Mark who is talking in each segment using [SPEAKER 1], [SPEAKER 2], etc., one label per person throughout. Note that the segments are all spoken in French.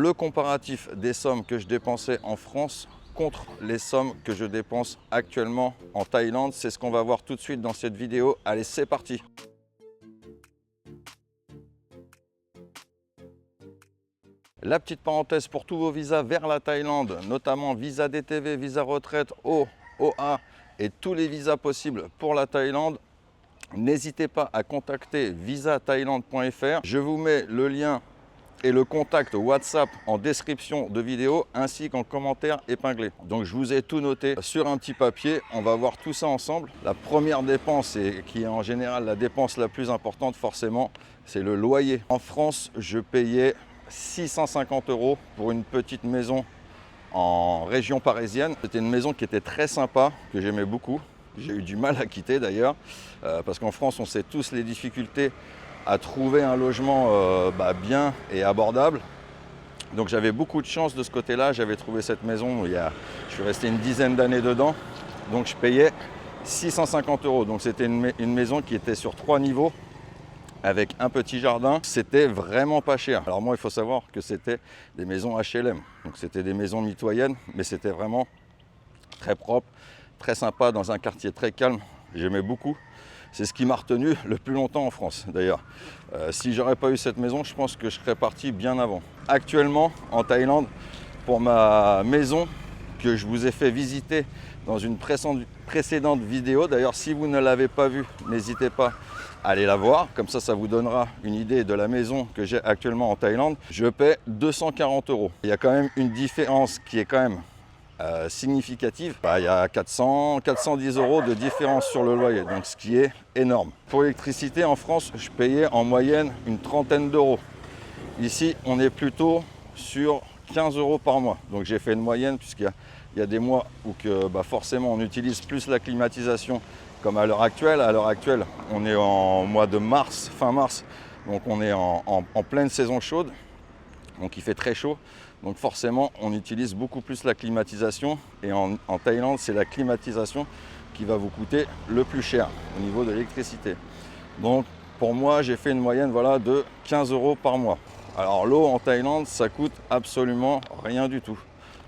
[SPEAKER 1] le comparatif des sommes que je dépensais en France contre les sommes que je dépense actuellement en Thaïlande. C'est ce qu'on va voir tout de suite dans cette vidéo. Allez, c'est parti! La petite parenthèse pour tous vos visas vers la Thaïlande, notamment visa DTV, visa retraite, OA et tous les visas possibles pour la Thaïlande, n'hésitez pas à contacter visathailande.fr. Je vous mets le lien et le contact WhatsApp en description de vidéo ainsi qu'en commentaire épinglé. Donc je vous ai tout noté sur un petit papier, on va voir tout ça ensemble. La première dépense, et qui est en général la dépense la plus importante forcément, c'est le loyer. En France, je payais 650 € pour une petite maison en région parisienne. C'était une maison qui était très sympa, que j'aimais beaucoup. J'ai eu du mal à quitter d'ailleurs, parce qu'en France, on sait tous les difficultés à trouver un logement bien et abordable. Donc j'avais beaucoup de chance de ce côté-là. J'avais trouvé cette maison, je suis resté une dizaine d'années dedans. Donc je payais 650 €. Donc c'était une maison qui était sur 3 niveaux, avec un petit jardin. C'était vraiment pas cher. Alors moi, il faut savoir que c'était des maisons HLM. Donc c'était des maisons mitoyennes, mais c'était vraiment très propre, très sympa, dans un quartier très calme. J'aimais beaucoup. C'est ce qui m'a retenu le plus longtemps en France d'ailleurs. Si j'aurais pas eu cette maison, je pense que je serais parti bien avant. Actuellement, en Thaïlande, pour ma maison que je vous ai fait visiter dans une précédente vidéo, d'ailleurs si vous ne l'avez pas vue, n'hésitez pas à aller la voir, comme ça vous donnera une idée de la maison que j'ai actuellement en Thaïlande. Je paie 240 €. Il y a quand même une différence qui est quand même significative. Il y a 410 € de différence sur le loyer, donc ce qui est énorme. Pour l'électricité en France, je payais en moyenne une trentaine d'euros. Ici, on est plutôt sur 15 € par mois. Donc j'ai fait une moyenne puisqu'il y a des mois où forcément on utilise plus la climatisation, comme à l'heure actuelle. À l'heure actuelle, on est en mois de mars, fin mars, donc on est en pleine saison chaude, donc il fait très chaud. Donc forcément, on utilise beaucoup plus la climatisation. Et en Thaïlande, c'est la climatisation qui va vous coûter le plus cher au niveau de l'électricité. Donc pour moi, j'ai fait une moyenne de 15 € par mois. Alors l'eau en Thaïlande, ça coûte absolument rien du tout.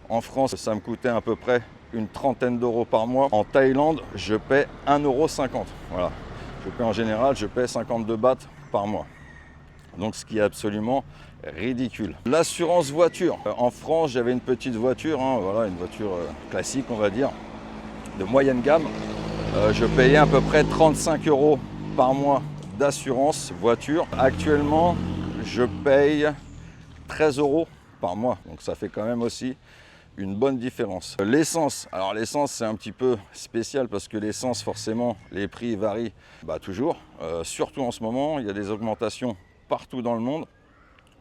[SPEAKER 1] En France, ça me coûtait à peu près une trentaine d'euros par mois. En Thaïlande, je paie 1,50 €. Voilà. En général, je paie 52 bahts par mois. Donc ce qui est absolument ridicule. L'assurance voiture. En France, j'avais une petite voiture, une voiture classique, on va dire, de moyenne gamme. Je payais à peu près 35 € par mois d'assurance voiture. Actuellement, je paye 13 € par mois. Donc ça fait quand même aussi une bonne différence. L'essence, alors l'essence c'est un petit peu spécial parce que l'essence forcément les prix varient toujours, surtout en ce moment, il y a des augmentations partout dans le monde.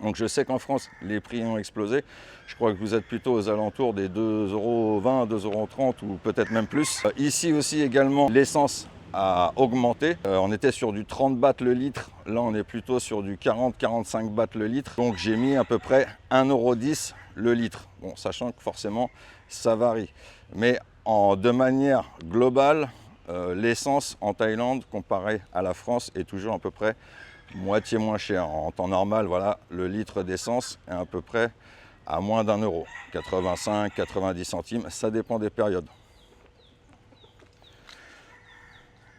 [SPEAKER 1] Donc je sais qu'en France les prix ont explosé. Je crois que vous êtes plutôt aux alentours des 2,20 €, 2,30 € ou peut-être même plus. Ici aussi également l'essence a augmenté. On était sur du 30 bahts le litre, là on est plutôt sur du 40-45 bahts le litre. Donc j'ai mis à peu près 1,10 € le litre. Bon, sachant que forcément ça varie. Mais de manière globale, l'essence en Thaïlande comparée à la France est toujours à peu près moitié moins cher. En temps normal, le litre d'essence est à peu près à moins d'1 €, 85-90 centimes, ça dépend des périodes.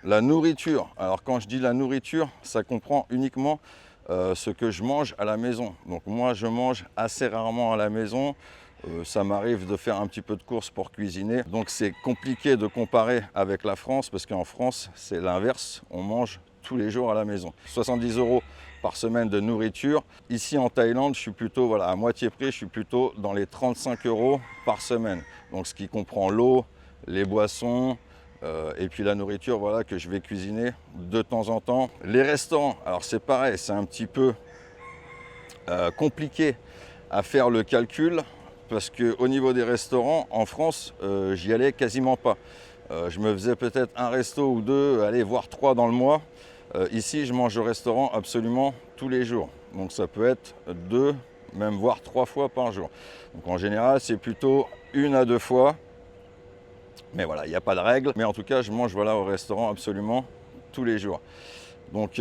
[SPEAKER 1] La nourriture, alors quand je dis la nourriture, ça comprend uniquement ce que je mange à la maison. Donc moi je mange assez rarement à la maison, ça m'arrive de faire un petit peu de courses pour cuisiner. Donc c'est compliqué de comparer avec la France parce qu'en France c'est l'inverse, on mange tous les jours à la maison. 70 € par semaine de nourriture. Ici en Thaïlande, je suis plutôt à moitié prix, je suis plutôt dans les 35 € par semaine. Donc ce qui comprend l'eau, les boissons, et puis la nourriture que je vais cuisiner de temps en temps. Les restaurants, alors c'est pareil, c'est un petit peu compliqué à faire le calcul parce qu'au niveau des restaurants, en France, j'y allais quasiment pas. Je me faisais peut-être un resto ou deux, voire 3 dans le mois. Ici, je mange au restaurant absolument tous les jours. Donc ça peut être 2, même voire 3 fois par jour. Donc en général, c'est plutôt 1 à 2 fois. Mais il n'y a pas de règle. Mais en tout cas, je mange au restaurant absolument tous les jours. Donc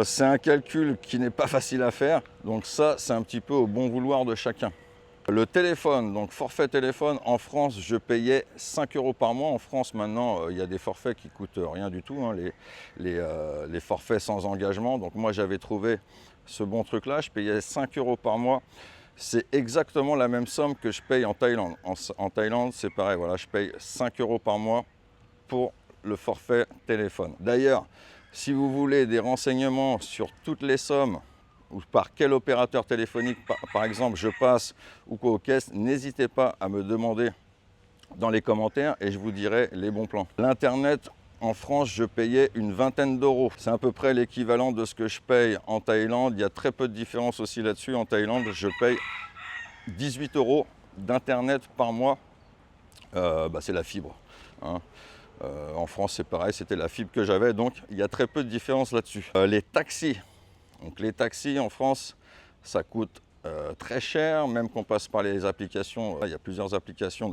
[SPEAKER 1] c'est un calcul qui n'est pas facile à faire. Donc ça, c'est un petit peu au bon vouloir de chacun. Le téléphone, donc forfait téléphone, en France, je payais 5 € par mois. En France, maintenant, il y a des forfaits qui coûtent rien du tout, hein, les forfaits sans engagement. Donc moi, j'avais trouvé ce bon truc-là. Je payais 5 € par mois. C'est exactement la même somme que je paye en Thaïlande. En Thaïlande, c'est pareil. Voilà, je paye 5 € par mois pour le forfait téléphone. D'ailleurs, si vous voulez des renseignements sur toutes les sommes, ou par quel opérateur téléphonique, par exemple, je passe ou quoi aux caisses, n'hésitez pas à me demander dans les commentaires et je vous dirai les bons plans. L'Internet, en France, je payais une vingtaine d'euros. C'est à peu près l'équivalent de ce que je paye en Thaïlande. Il y a très peu de différence aussi là-dessus. En Thaïlande, je paye 18 € d'Internet par mois. C'est la fibre, hein. En France, c'est pareil, c'était la fibre que j'avais, donc il y a très peu de différence là-dessus. Les taxis. Donc les taxis en France, ça coûte très cher, même qu'on passe par les applications. Il y a plusieurs applications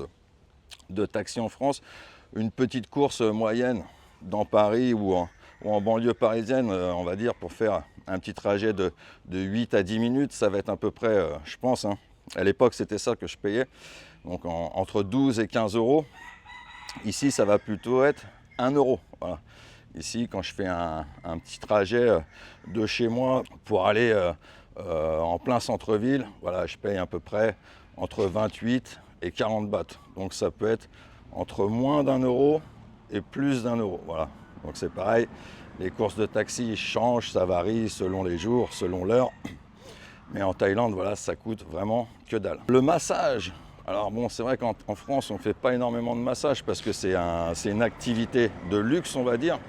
[SPEAKER 1] de taxis en France. Une petite course moyenne dans Paris ou en banlieue parisienne, on va dire, pour faire un petit trajet de 8 à 10 minutes, ça va être à peu près, je pense, hein, à l'époque c'était ça que je payais, donc entre 12 et 15 €. Ici, ça va plutôt être 1 €. Voilà. Ici, quand je fais un petit trajet de chez moi pour aller en plein centre-ville, voilà, je paye à peu près entre 28 et 40 bahts. Donc ça peut être entre moins d'1 € et plus d'1 €. Voilà. Donc c'est pareil, les courses de taxi changent, ça varie selon les jours, selon l'heure. Mais en Thaïlande, voilà, ça coûte vraiment que dalle. Le massage. Alors bon, c'est vrai qu'en France, on ne fait pas énormément de massage parce que c'est une activité de luxe, on va dire.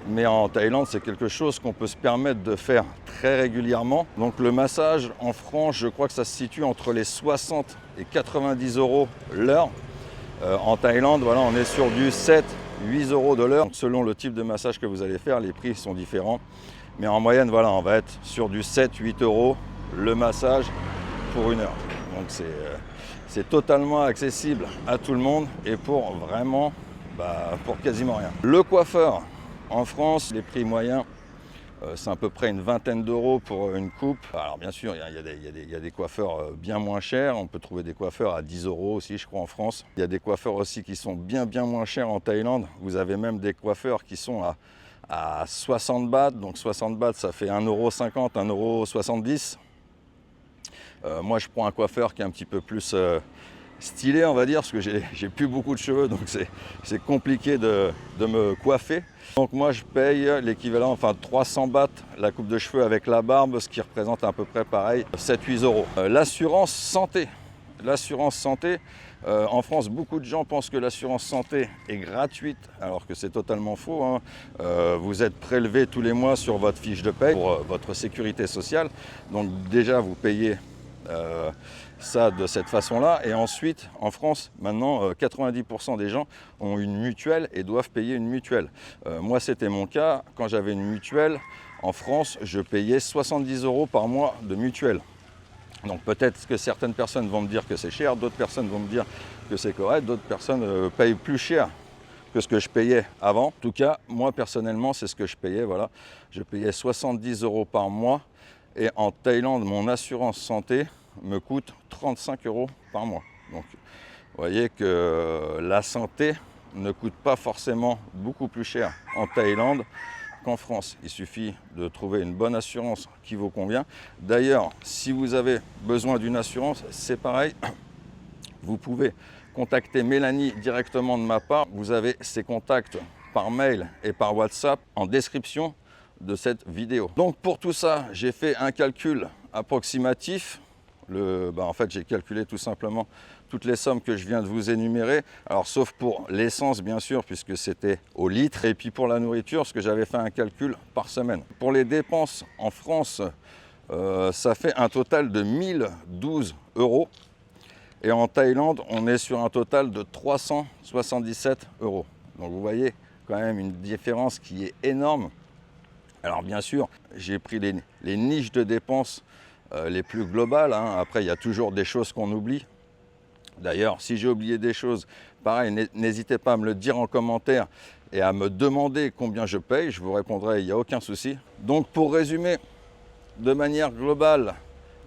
[SPEAKER 1] Mais en Thaïlande, c'est quelque chose qu'on peut se permettre de faire très régulièrement. Donc le massage en France, je crois que ça se situe entre les 60 et 90 € l'heure. En Thaïlande, voilà, on est sur du 7-8 € de l'heure. Selon le type de massage que vous allez faire, les prix sont différents. Mais en moyenne, voilà, on va être sur du 7-8 € le massage pour une heure. Donc c'est totalement accessible à tout le monde et pour vraiment, pour quasiment rien. Le coiffeur, en France, les prix moyens, c'est à peu près une vingtaine d'euros pour une coupe. Alors bien sûr, il y a des coiffeurs bien moins chers. On peut trouver des coiffeurs à 10 € aussi, je crois, en France. Il y a des coiffeurs aussi qui sont bien moins chers en Thaïlande. Vous avez même des coiffeurs qui sont à 60 bahts. Donc 60 bahts, ça fait 1,50 €, 1,70 €. Moi, je prends un coiffeur qui est un petit peu plus stylé, on va dire, parce que j'ai plus beaucoup de cheveux, donc c'est compliqué de me coiffer. Donc moi, je paye l'équivalent, enfin 300 bahts la coupe de cheveux avec la barbe, ce qui représente à peu près pareil, 7-8 €. L'assurance santé. L'assurance santé, en France, beaucoup de gens pensent que l'assurance santé est gratuite, alors que c'est totalement faux, hein. Vous êtes prélevé tous les mois sur votre fiche de paie pour votre sécurité sociale. Donc déjà, vous payez ça de cette façon-là. Et ensuite, en France, maintenant, 90% des gens ont une mutuelle et doivent payer une mutuelle. Moi, c'était mon cas. Quand j'avais une mutuelle, en France, je payais 70 € par mois de mutuelle. Donc peut-être que certaines personnes vont me dire que c'est cher, d'autres personnes vont me dire que c'est correct, d'autres personnes payent plus cher que ce que je payais avant. En tout cas, moi personnellement, c'est ce que je payais. Voilà. Je payais 70 € par mois. Et en Thaïlande, mon assurance santé me coûte 35 € par mois. Donc vous voyez que la santé ne coûte pas forcément beaucoup plus cher en Thaïlande qu'en France. Il suffit de trouver une bonne assurance qui vous convient. D'ailleurs, si vous avez besoin d'une assurance, c'est pareil. Vous pouvez contacter Mélanie directement de ma part. Vous avez ses contacts par mail et par WhatsApp en description de cette vidéo. Donc pour tout ça, j'ai fait un calcul approximatif. En fait, j'ai calculé tout simplement toutes les sommes que je viens de vous énumérer. Alors, sauf pour l'essence, bien sûr, puisque c'était au litre. Et puis pour la nourriture, parce que j'avais fait un calcul par semaine. Pour les dépenses en France, ça fait un total de 1012 €. Et en Thaïlande, on est sur un total de 377 €. Donc vous voyez quand même une différence qui est énorme. Alors bien sûr, j'ai pris les niches de dépenses les plus globales, hein. Après, il y a toujours des choses qu'on oublie. D'ailleurs, si j'ai oublié des choses, pareil, n'hésitez pas à me le dire en commentaire. et à me demander combien je paye, je vous répondrai, il n'y a aucun souci. Donc pour résumer, de manière globale,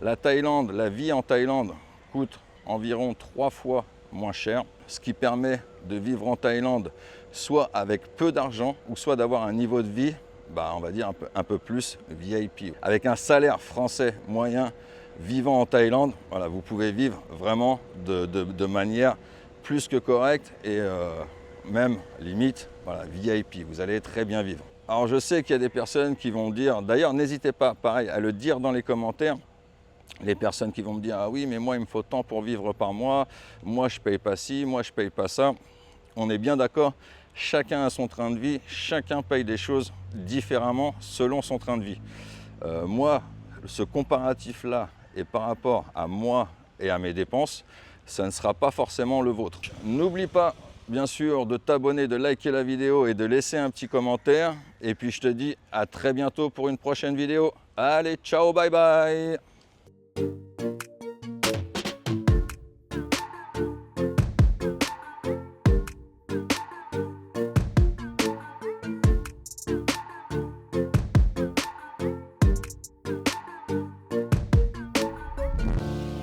[SPEAKER 1] la Thaïlande, la vie en Thaïlande coûte environ 3 fois moins cher, ce qui permet de vivre en Thaïlande soit avec peu d'argent ou soit d'avoir un niveau de vie, on va dire un peu plus VIP. Avec un salaire français moyen vivant en Thaïlande, voilà, vous pouvez vivre vraiment de manière plus que correcte et même limite voilà, VIP, vous allez très bien vivre. Alors je sais qu'il y a des personnes qui vont dire, d'ailleurs n'hésitez pas pareil à le dire dans les commentaires, les personnes qui vont me dire ah oui mais moi il me faut tant pour vivre par mois, moi je paye pas ci, moi je paye pas ça. On est bien d'accord, chacun a son train de vie, chacun paye des choses différemment selon son train de vie. Moi, ce comparatif là et par rapport à moi et à mes dépenses, ça ne sera pas forcément le vôtre. N'oublie pas bien sûr de t'abonner, de liker la vidéo et de laisser un petit commentaire. Et puis je te dis à très bientôt pour une prochaine vidéo. Allez, ciao, bye bye.